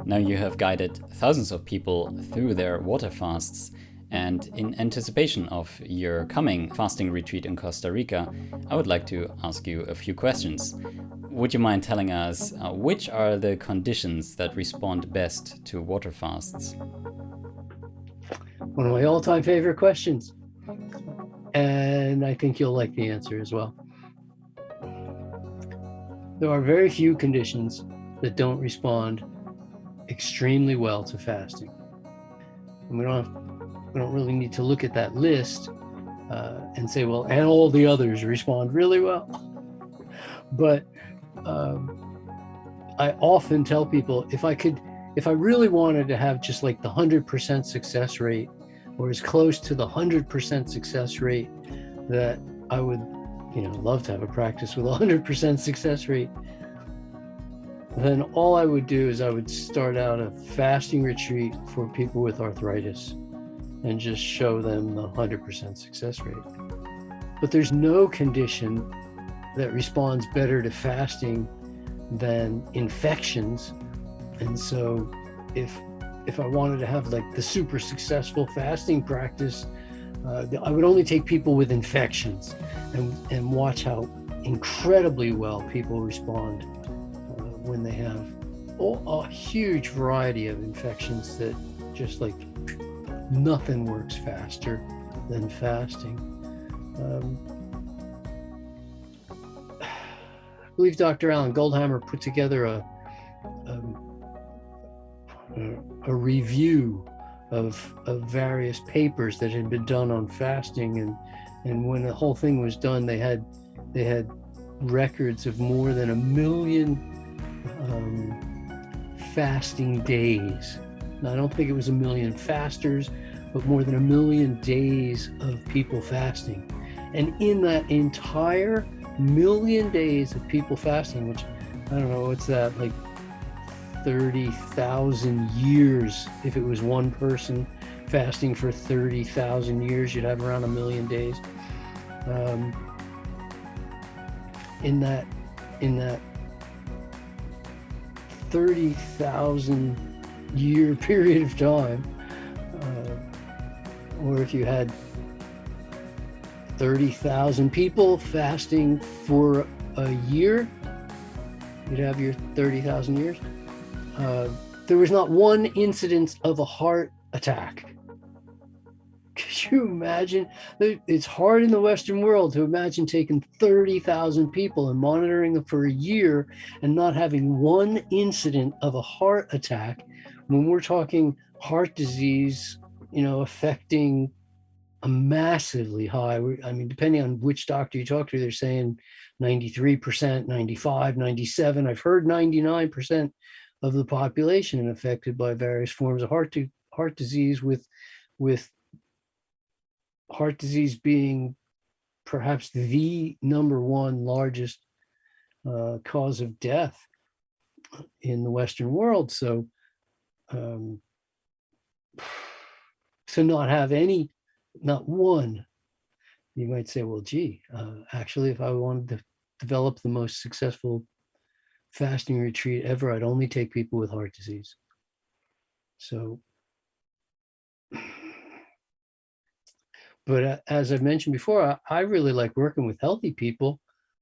Now you have guided thousands of people through their water fasts, and in anticipation of your coming fasting retreat in Costa Rica, I would like to ask you a few questions. Would you mind telling us which are the conditions that respond best to water fasts? One of my all-time favorite questions. And I think you'll like the answer as well. There are very few conditions that don't respond extremely well to fasting. And we don't really need to look at that list and say, well, and all the others respond really well. But I often tell people, if I really wanted to have just like the 100% success rate, or as close to the 100% success rate that I would, love to have a practice with a 100% success rate, then all I would do is I would start out a fasting retreat for people with arthritis and just show them the 100% success rate. But there's no condition that responds better to fasting than infections. And so if I wanted to have like the super successful fasting practice, I would only take people with infections and watch how incredibly well people respond when they have a huge variety of infections that just like nothing works faster than fasting. I believe Dr. Alan Goldhammer put together a review of various papers that had been done on fasting, and when the whole thing was done, they had records of more than 1 million fasting days. Now, I don't think it was 1 million fasters, but more than 1 million days of people fasting. And in that entire 1 million days of people fasting, which I don't know, what's that, like 30,000 years. If it was one person fasting for 30,000 years, you'd have around 1 million days. In that 30,000 year period of time, or if you had 30,000 people fasting for a year, you'd have your 30,000 years. There was not one incidence of a heart attack. Could you imagine? It's hard in the Western world to imagine taking 30,000 people and monitoring them for a year and not having one incident of a heart attack. When we're talking heart disease, affecting a massively high, I mean, depending on which doctor you talk to, they're saying 93%, 95, 97. I've heard 99% of the population affected by various forms of heart disease, with heart disease being perhaps the number one largest cause of death in the Western world. So to not have not one, you might say, well, gee, actually, if I wanted to develop the most successful fasting retreat ever, I'd only take people with heart disease. So, but as I've mentioned before, I really like working with healthy people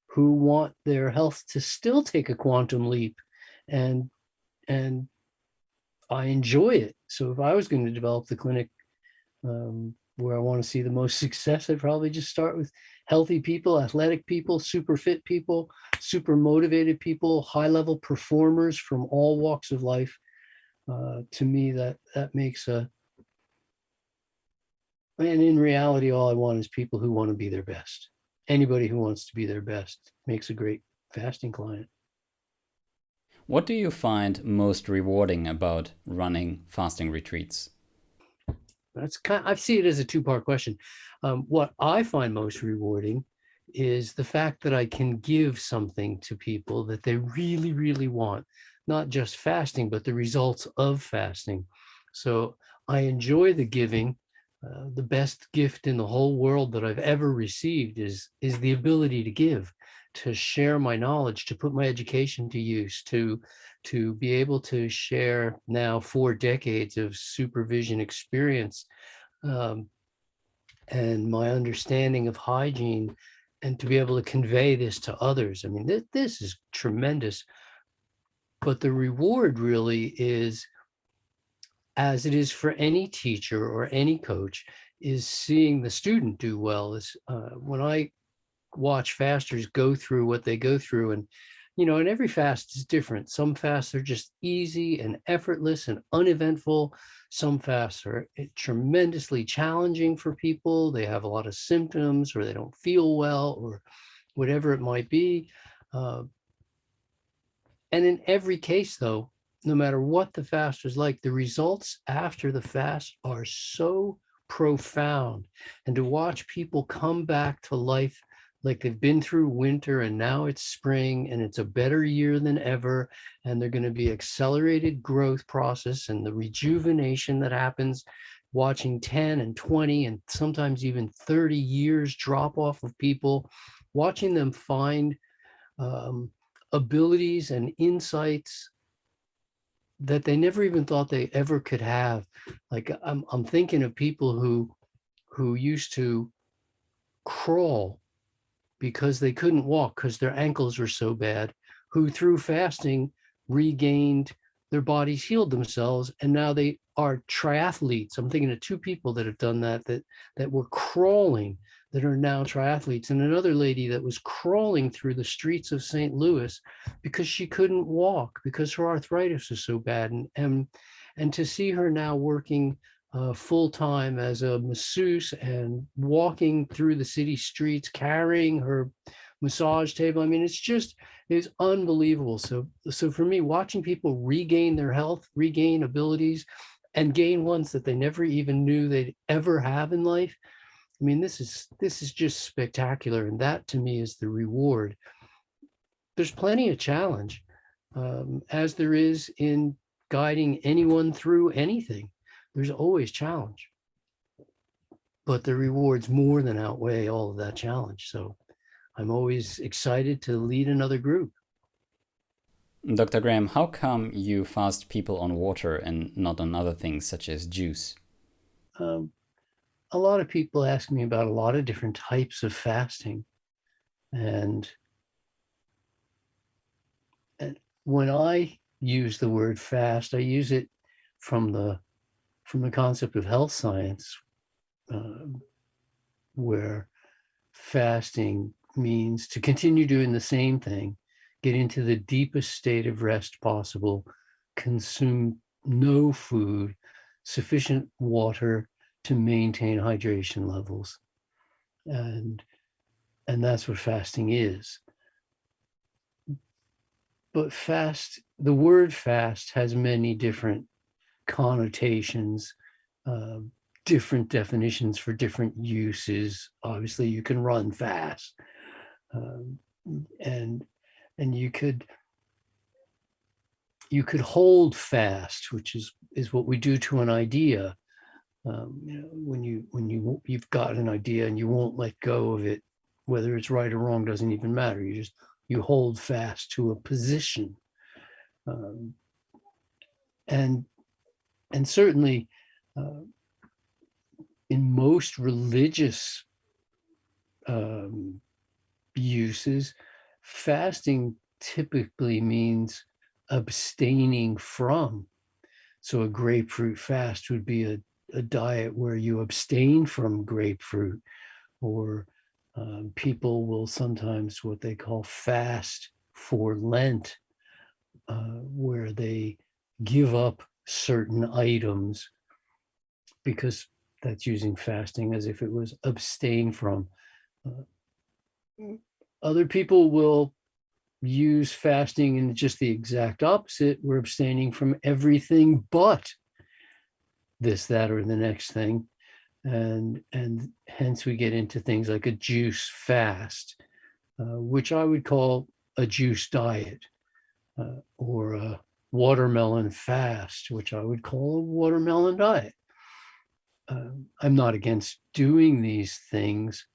who want their health to still take a quantum leap, and I enjoy it. So if I was going to develop the clinic where I want to see the most success, I'd probably just start with healthy people, athletic people, super fit people, super motivated people, high-level performers from all walks of life. To me, that makes and in reality, all I want is people who want to be their best. Anybody who wants to be their best makes a great fasting client. What do you find most rewarding about running fasting retreats? I see it as a two-part question. What I find most rewarding is the fact that I can give something to people that they really, really want, not just fasting, but the results of fasting. So I enjoy the giving. The best gift in the whole world that I've ever received is the ability to give to share my knowledge, to put my education to use, to be able to share now 4 decades of supervision experience, um, and my understanding of hygiene, and to be able to convey this to others. I mean, this is tremendous. But the reward really is, as it is for any teacher or any coach, is seeing the student do well. Is when I watch fasters go through what they go through, and and every fast is different. Some fasts are just easy and effortless and uneventful. Some fasts are tremendously challenging for people. They have a lot of symptoms, or they don't feel well, or whatever it might be. And in every case, though, no matter what the fast is like, the results after the fast are so profound. And to watch people come back to life like they've been through winter and now it's spring and it's a better year than ever, and they're going to be accelerated growth process, and the rejuvenation that happens watching 10 and 20 and sometimes even 30 years drop off of people, watching them find abilities and insights that they never even thought they ever could have. Like I'm thinking of people who used to crawl because they couldn't walk because their ankles were so bad, who through fasting regained their bodies, healed themselves, and now they are triathletes. I'm thinking of 2 people that have done that were crawling, that are now triathletes, and another lady that was crawling through the streets of St. Louis because she couldn't walk because her arthritis was so bad. And to see her now working full-time as a masseuse and walking through the city streets, carrying her massage table. I mean, it's unbelievable. So for me, watching people regain their health, regain abilities, and gain ones that they never even knew they'd ever have in life. I mean, this is just spectacular. And that to me is the reward. There's plenty of challenge, as there is in guiding anyone through anything. There's always challenge, but the rewards more than outweigh all of that challenge. So I'm always excited to lead another group. Dr. Graham, how come you fast people on water and not on other things such as juice? Um, a lot of people ask me about a lot of different types of fasting. And when I use the word fast, I use it from the concept of health science, where fasting means to continue doing the same thing, get into the deepest state of rest possible, consume no food, sufficient water to maintain hydration levels. And that's what fasting is. But the word fast has many different connotations, different definitions for different uses. Obviously, you can run fast, and you could hold fast, which is what we do to an idea. When you've got an idea and you won't let go of it, whether it's right or wrong doesn't even matter. You hold fast to a position, and certainly in most religious uses, fasting typically means abstaining from. So a grapefruit fast would be a diet where you abstain from grapefruit, or people will sometimes what they call fast for Lent, where they give up certain items, because that's using fasting as if it was abstain from. Other people will use fasting in just the exact opposite. We're abstaining from everything but this, that, or the next thing. And hence we get into things like a juice fast, which I would call a juice diet, or a watermelon fast, which I would call a watermelon diet. I'm not against doing these things.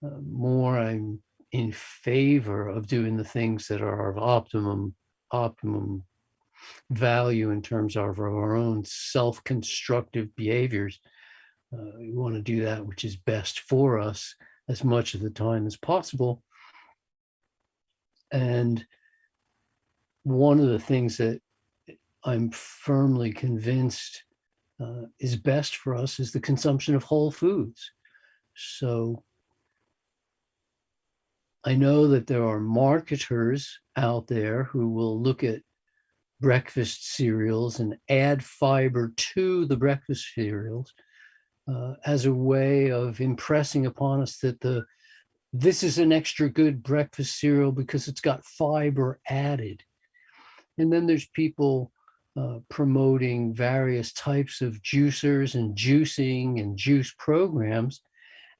More, I'm in favor of doing the things that are of optimum value in terms of our own self-constructive behaviors. We want to do that which is best for us as much of the time as possible. And one of the things that I'm firmly convinced is best for us is the consumption of whole foods. So I know that there are marketers out there who will look at breakfast cereals and add fiber to the breakfast cereals as a way of impressing upon us that this is an extra good breakfast cereal because it's got fiber added. And then there's people promoting various types of juicers and juicing and juice programs,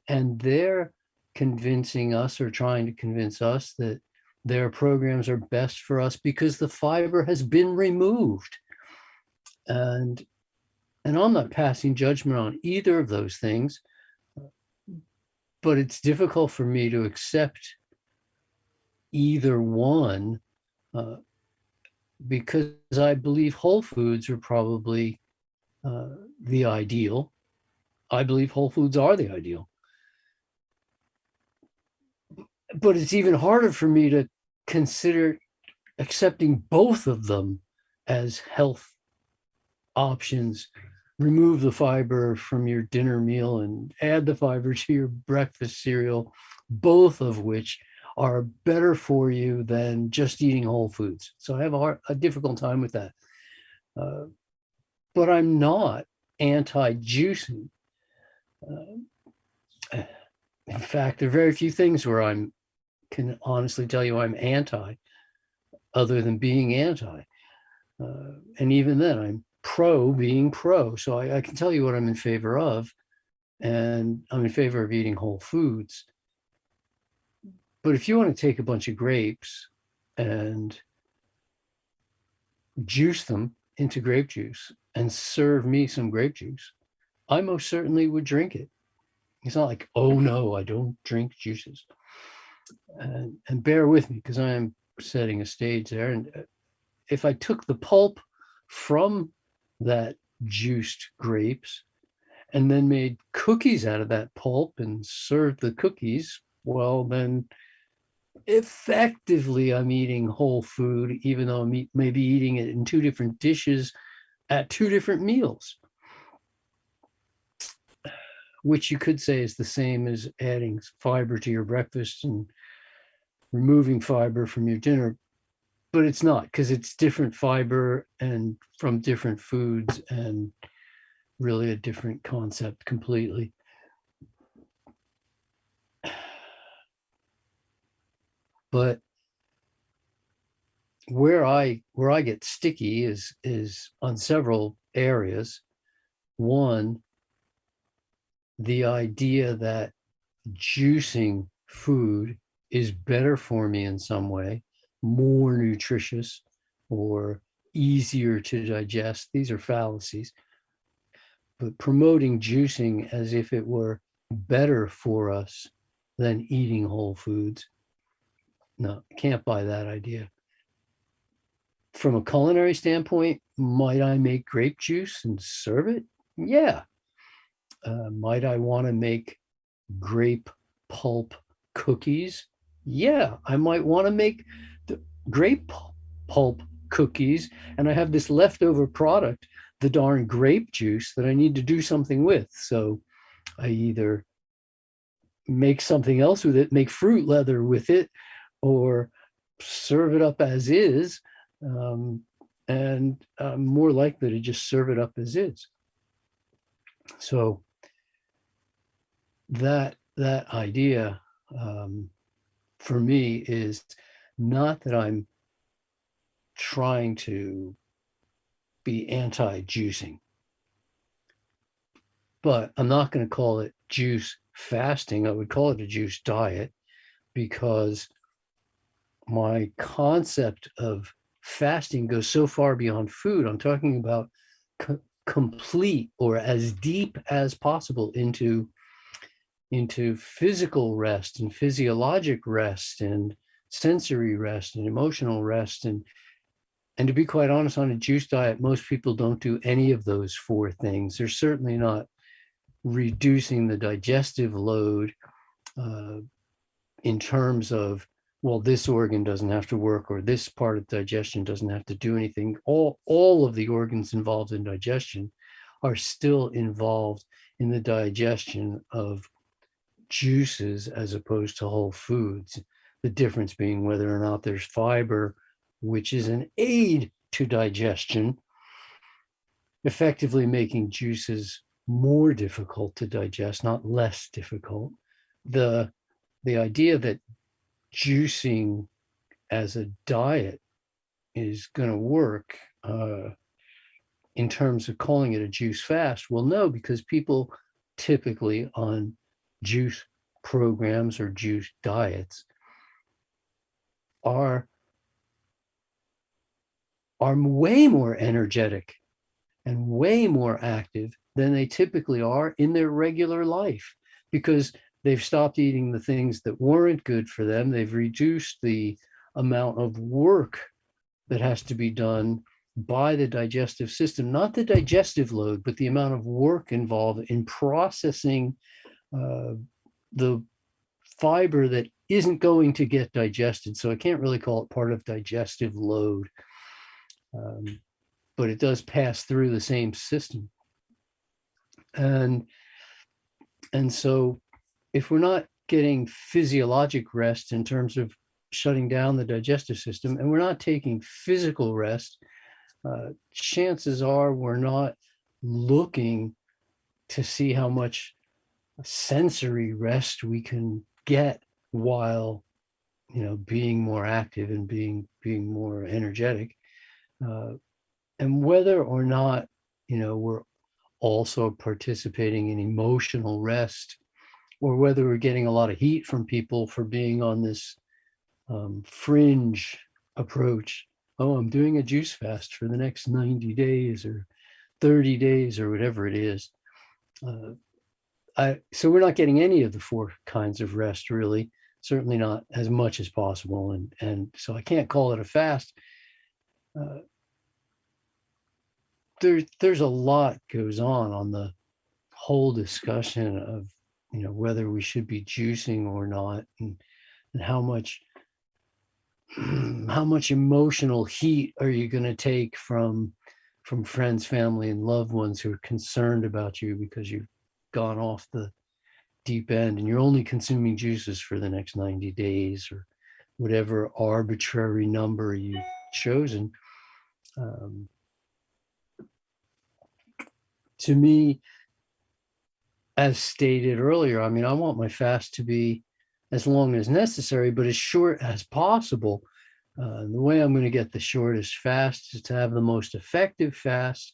and they're convincing us or trying to convince us that their programs are best for us because the fiber has been removed. And I'm not passing judgment on either of those things, but it's difficult for me to accept either one because I believe whole foods are probably the ideal. I believe whole foods are the ideal. But it's even harder for me to consider accepting both of them as health options. Remove the fiber from your dinner meal and add the fiber to your breakfast cereal, both of which are better for you than just eating whole foods. So I have a difficult time with that. But I'm not anti-juicing. In fact, there are very few things where I can honestly tell you I'm anti, other than being anti. And even then, I'm pro being pro. So I can tell you what I'm in favor of, and I'm in favor of eating whole foods. But if you want to take a bunch of grapes and juice them into grape juice and serve me some grape juice, I most certainly would drink it. It's not like, oh no, I don't drink juices. And bear with me because I am setting a stage there. And if I took the pulp from that juiced grapes and then made cookies out of that pulp and served the cookies, well, then effectively I'm eating whole food, even though I'm maybe eating it in two different dishes at two different meals, which you could say is the same as adding fiber to your breakfast and removing fiber from your dinner. But it's not, because it's different fiber and from different foods, and really a different concept completely. But where I get sticky is on several areas. One, the idea that juicing food is better for me in some way, more nutritious or easier to digest. These are fallacies. But promoting juicing as if it were better for us than eating whole foods, no, can't buy that idea. From a culinary standpoint, might I make grape juice and serve it? Yeah. Might I want to make grape pulp cookies? Yeah, I might want to make the grape pulp cookies, and I have this leftover product, the darn grape juice, that I need to do something with. So I either make something else with it, make fruit leather with it, or serve it up as is. And I'm more likely to just serve it up as is. So that idea for me is not that I'm trying to be anti-juicing, but I'm not going to call it juice fasting. I would call it a juice diet, because my concept of fasting goes so far beyond food. I'm talking about complete or as deep as possible into into physical rest and physiologic rest and sensory rest and emotional rest. And to be quite honest, on a juice diet, most people don't do any of those four things. They're certainly not reducing the digestive load in terms of, well, this organ doesn't have to work, or this part of digestion doesn't have to do anything. All of the organs involved in digestion are still involved in the digestion of juices as opposed to whole foods. The difference being whether or not there's fiber, which is an aid to digestion, effectively making juices more difficult to digest, not less difficult. The idea that juicing as a diet is going to work in terms of calling it a juice fast, well, no, because people typically on juice programs or juice diets are way more energetic and way more active than they typically are in their regular life, because they've stopped eating the things that weren't good for them. They've reduced the amount of work that has to be done by the digestive system, not the digestive load, but the amount of work involved in processing the fiber that isn't going to get digested. So I can't really call it part of digestive load, but it does pass through the same system. And so if we're not getting physiologic rest in terms of shutting down the digestive system, and we're not taking physical rest, chances are we're not looking to see how much sensory rest we can get while, being more active and being more energetic, and whether or not, we're also participating in emotional rest, or whether we're getting a lot of heat from people for being on this fringe approach. Oh, I'm doing a juice fast for the next 90 days or 30 days or whatever it is. So we're not getting any of the four kinds of rest, really, certainly not as much as possible. And so I can't call it a fast. There's a lot goes on the whole discussion of, whether we should be juicing or not, and how much emotional heat are you going to take from friends, family, and loved ones who are concerned about you because you've gone off the deep end and you're only consuming juices for the next 90 days or whatever arbitrary number you've chosen. To me, as stated earlier, I mean, I want my fast to be as long as necessary, but as short as possible. The way I'm going to get the shortest fast is to have the most effective fast,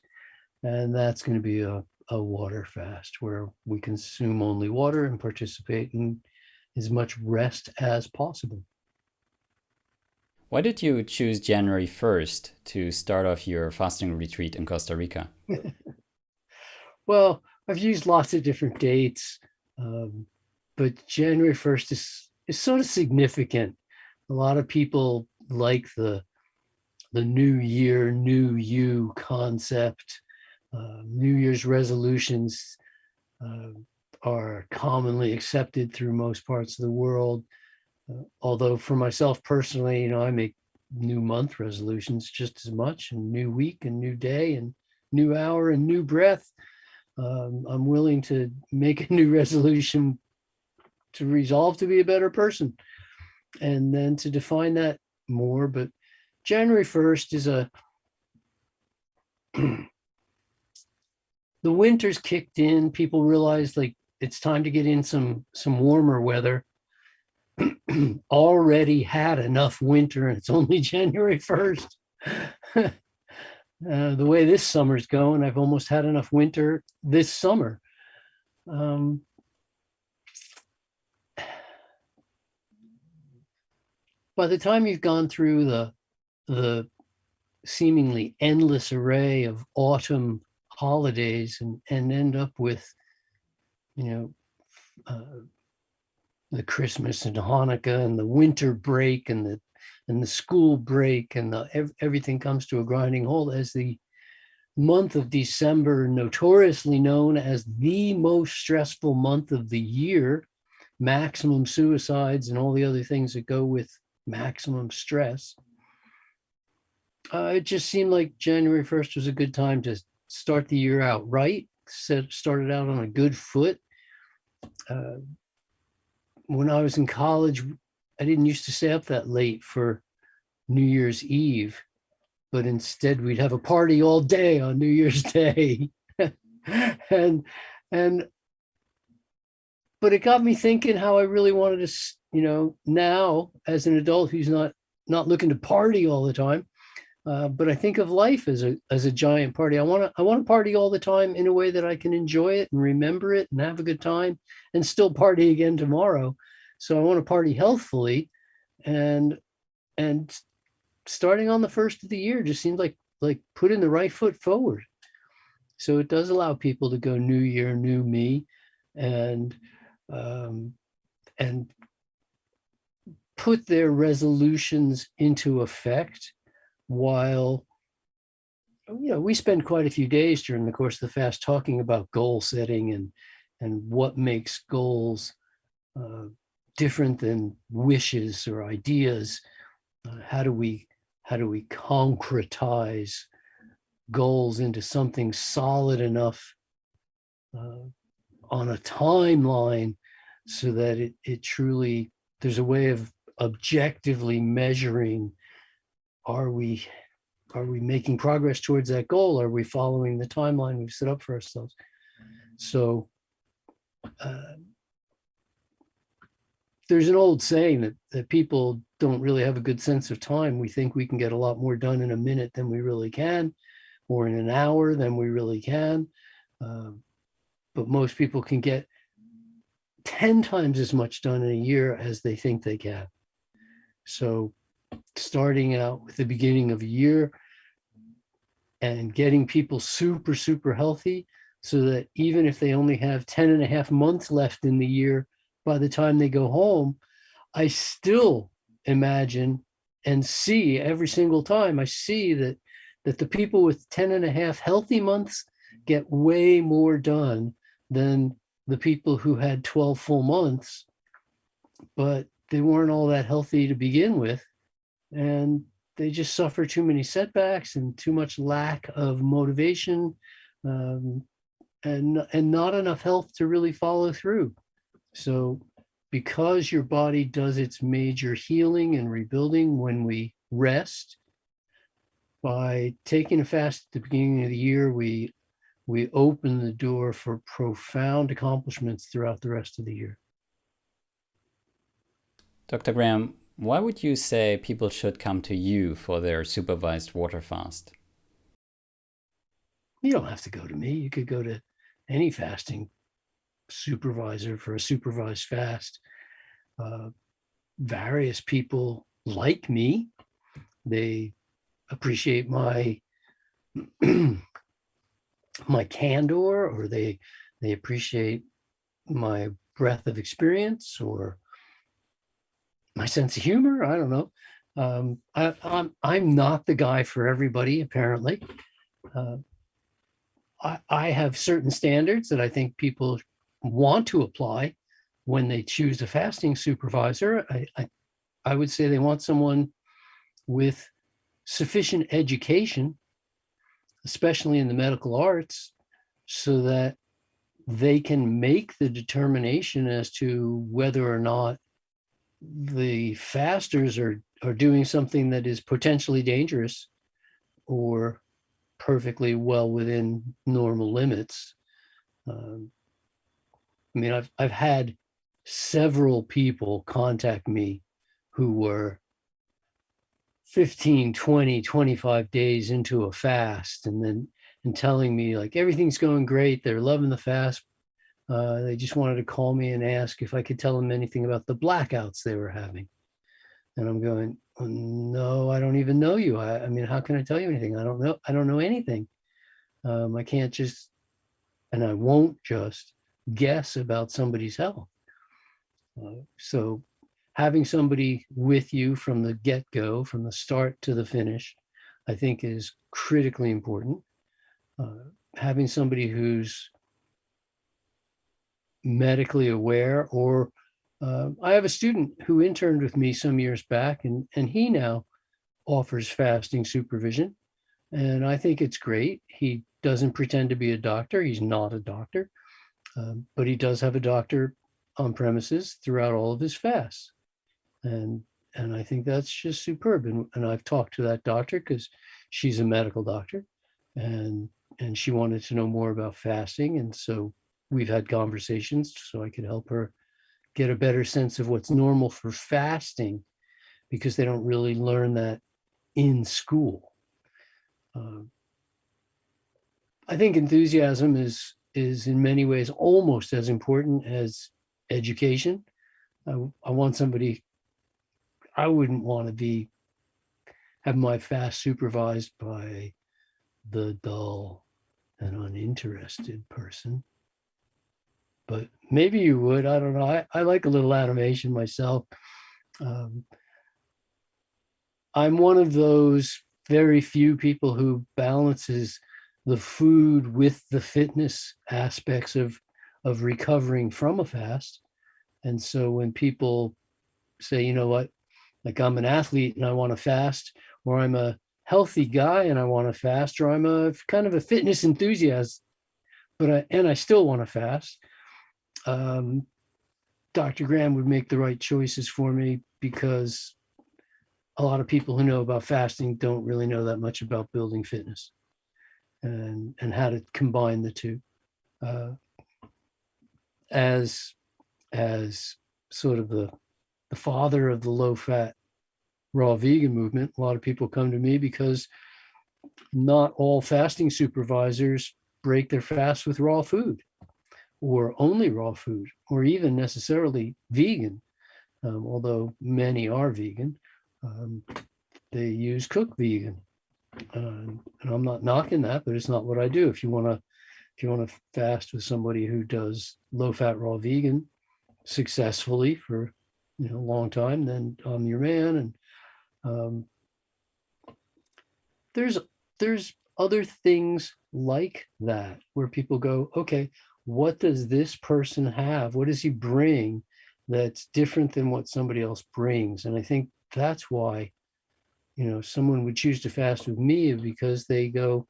and that's going to be a water fast where we consume only water and participate in as much rest as possible. Why did you choose January 1st to start off your fasting retreat in Costa Rica? Well, I've used lots of different dates, but January 1st is sort of significant. A lot of people like the new year, new you concept. New Year's resolutions are commonly accepted through most parts of the world. Although for myself personally, I make new month resolutions just as much, and new week and new day and new hour and new breath. I'm willing to make a new resolution to resolve to be a better person and then to define that more. But January 1st is the winter's kicked in. People realize like it's time to get in some warmer weather. Already had enough winter and it's only January 1st. The way this summer's going, I've almost had enough winter this summer. By the time you've gone through the seemingly endless array of autumn holidays and end up with, the Christmas and Hanukkah and the winter break and the school break and everything comes to a grinding halt, as the month of December, notoriously known as the most stressful month of the year, maximum suicides and all the other things that go with maximum stress. It just seemed like January 1st was a good time to start the year out right, started out on a good foot. When I was in college, I didn't used to stay up that late for New Year's Eve, but instead we'd have a party all day on New Year's Day. and but it got me thinking how I really wanted to, now as an adult who's not looking to party all the time, but I think of life as a giant party. I want to party all the time in a way that I can enjoy it and remember it and have a good time and still party again tomorrow. So I want to party healthfully, and starting on the first of the year just seemed like putting the right foot forward. So it does allow people to go new year, new me, and put their resolutions into effect while, we spend quite a few days during the course of the fast talking about goal setting and what makes goals different than wishes or ideas. How do we concretize goals into something solid enough on a timeline so that it truly, there's a way of objectively measuring, are we making progress towards that goal? Are we following the timeline we've set up for ourselves? So there's an old saying that people don't really have a good sense of time. We think we can get a lot more done in a minute than we really can, or in an hour than we really can. But most people can get 10 times as much done in a year as they think they can. So starting out with the beginning of a year and getting people super, super healthy so that even if they only have 10 and a half months left in the year, by the time they go home, I still imagine and see every single time I see that the people with 10 and a half healthy months get way more done than the people who had 12 full months, but they weren't all that healthy to begin with. And they just suffer too many setbacks and too much lack of motivation, and not enough health to really follow through. So because your body does its major healing and rebuilding when we rest, by taking a fast at the beginning of the year, we open the door for profound accomplishments throughout the rest of the year. Dr. Graham, why would you say people should come to you for their supervised water fast? You don't have to go to me. You could go to any fasting supervisor for a supervised fast. Various people like me. They appreciate my my candor, or they appreciate my breadth of experience or my sense of humor. I don't know. I'm not the guy for everybody, apparently. I have certain standards that I think people want to apply when they choose a fasting supervisor. I would say they want someone with sufficient education, especially in the medical arts, so that they can make the determination as to whether or not the fasters are doing something that is potentially dangerous or perfectly well within normal limits. I mean, I've had several people contact me who were 15, 20, 25 days into a fast and telling me like everything's going great. They're loving the fast. They just wanted to call me and ask if I could tell them anything about the blackouts they were having. And I'm going, oh, no, I don't even know you. I mean, how can I tell you anything? I don't know anything. I can't just, and I won't just guess about somebody's health. So having somebody with you from the get-go, from the start to the finish, I think is critically important. Having somebody who's medically aware, or I have a student who interned with me some years back, and he now offers fasting supervision. And I think it's great. He doesn't pretend to be a doctor. He's not a doctor, but he does have a doctor on premises throughout all of his fasts. And and I think that's just superb. And I've talked to that doctor because she's a medical doctor, and and she wanted to know more about fasting. And so we've had conversations so I could help her get a better sense of what's normal for fasting, because they don't really learn that in school. Uh, I think enthusiasm is in many ways almost as important as education. I want somebody. I wouldn't want to be have my fast supervised by the dull and uninterested person. But maybe you would. I don't know. I like a little animation myself. Um, I'm one of those very few people who balances the food with the fitness aspects of recovering from a fast. And so when people say, you know what, like I'm an athlete and I want to fast, or I'm a healthy guy and I want to fast, or I'm a kind of a fitness enthusiast, and I still want to fast. Um, Dr. Graham would make the right choices for me, because a lot of people who know about fasting don't really know that much about building fitness and how to combine the two. Uh, as as sort of the father of the low fat raw vegan movement, a lot of people come to me because not all fasting supervisors break their fast with raw food, or only raw food, or even necessarily vegan. Although many are vegan, um, they use cooked vegan. And I'm not knocking that, but it's not what I do. If you want to fast with somebody who does low fat raw vegan successfully for a long time, then I'm your man. And um, there's there's other things like that where people go, okay, what does this person have? What does he bring that's different than what somebody else brings? And I think that's why someone would choose to fast with me, because they go,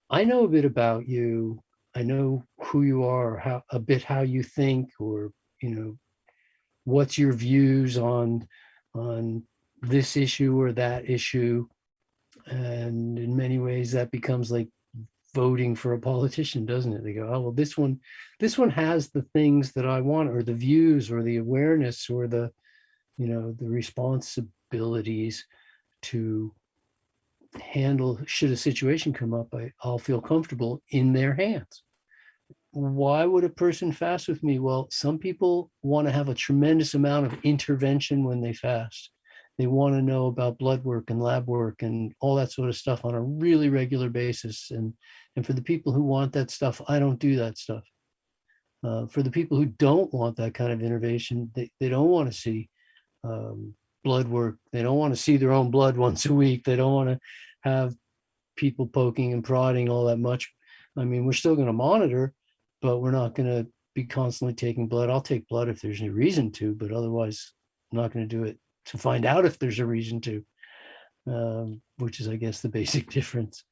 I know a bit about you. I know who you are, how a bit how you think, or what's your views on this issue or that issue. And in many ways that becomes like voting for a politician, doesn't it? They go, oh well, this one has the things that I want, or the views, or the awareness, or the responsibilities to handle, should a situation come up, I'll feel comfortable in their hands. Why would a person fast with me? Well, some people want to have a tremendous amount of intervention when they fast. They want to know about blood work and lab work and all that sort of stuff on a really regular basis. And for the people who want that stuff, I don't do that stuff. For the people who don't want that kind of innovation, they don't want to see blood work. They don't want to see their own blood once a week. They don't want to have people poking and prodding all that much. I mean, we're still going to monitor, but we're not going to be constantly taking blood. I'll take blood if there's any reason to, but otherwise I'm not going to do it to find out if there's a reason to, which is, I guess, the basic difference.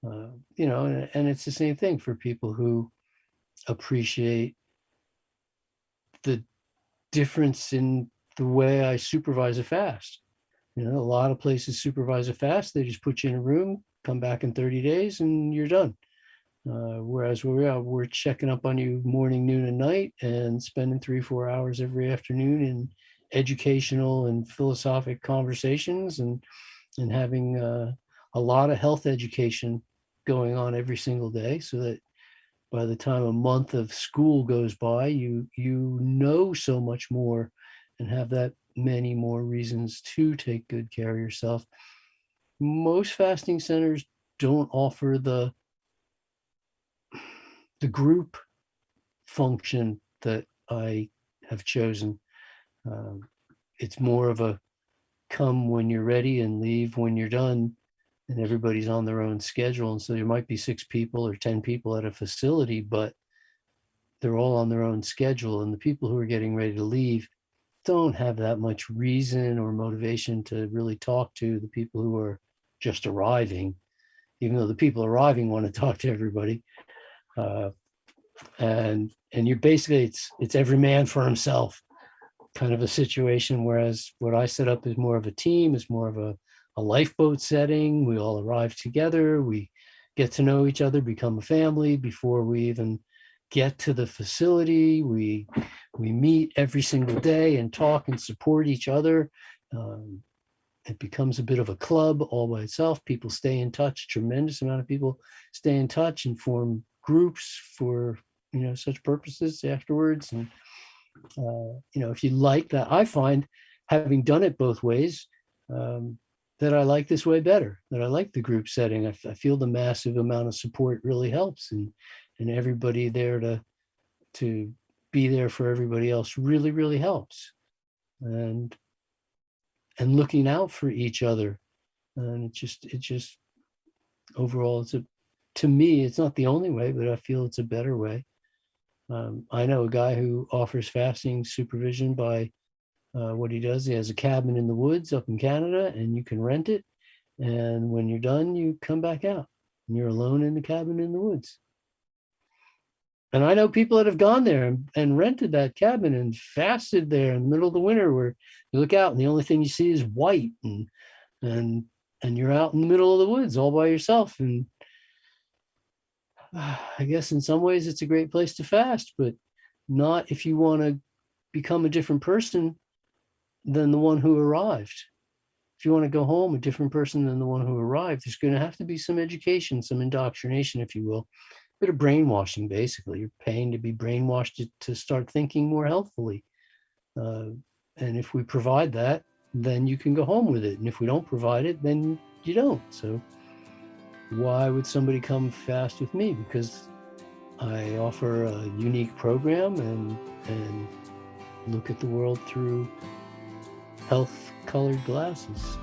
And it's the same thing for people who appreciate the difference in the way I supervise a fast. A lot of places supervise a fast. They just put you in a room, come back in 30 days, and you're done. Whereas we're checking up on you morning, noon, and night, and spending 3-4 hours every afternoon in educational and philosophic conversations, and having a lot of health education going on every single day, so that by the time a month of school goes by, you know so much more and have that many more reasons to take good care of yourself. Most fasting centers don't offer the group function that I have chosen. It's more of a come when you're ready and leave when you're done, and everybody's on their own schedule. And so there might be 6 people or 10 people at a facility, but they're all on their own schedule. And the people who are getting ready to leave don't have that much reason or motivation to really talk to the people who are just arriving, even though the people arriving want to talk to everybody. And you're basically, it's every man for himself kind of a situation. Whereas what I set up is more of a team, is more of a lifeboat setting. We all arrive together, we get to know each other, become a family before we even get to the facility. We meet every single day and talk and support each other. It becomes a bit of a club all by itself. People stay in touch. Tremendous amount of people stay in touch and form groups for such purposes afterwards. And if you like that, I find, having done it both ways, that I like this way better, that I like the group setting. I feel the massive amount of support really helps, and everybody there to be there for everybody else really, really helps. And looking out for each other. And it just overall, to me, it's not the only way, but I feel it's a better way. I know a guy who offers fasting supervision by what he does. He has a cabin in the woods up in Canada, and you can rent it. And when you're done, you come back out and you're alone in the cabin in the woods. And I know people that have gone there and rented that cabin and fasted there in the middle of the winter, where you look out and the only thing you see is white, and you're out in the middle of the woods all by yourself. And I guess in some ways it's a great place to fast, but not if you want to become a different person than the one who arrived. If you want to go home a different person than the one who arrived, there's going to have to be some education, some indoctrination, if you will. Bit of brainwashing, basically. You're paying to be brainwashed to start thinking more healthfully. And if we provide that, then you can go home with it. And if we don't provide it, then you don't. So why would somebody come fast with me? Because I offer a unique program and look at the world through health-colored glasses.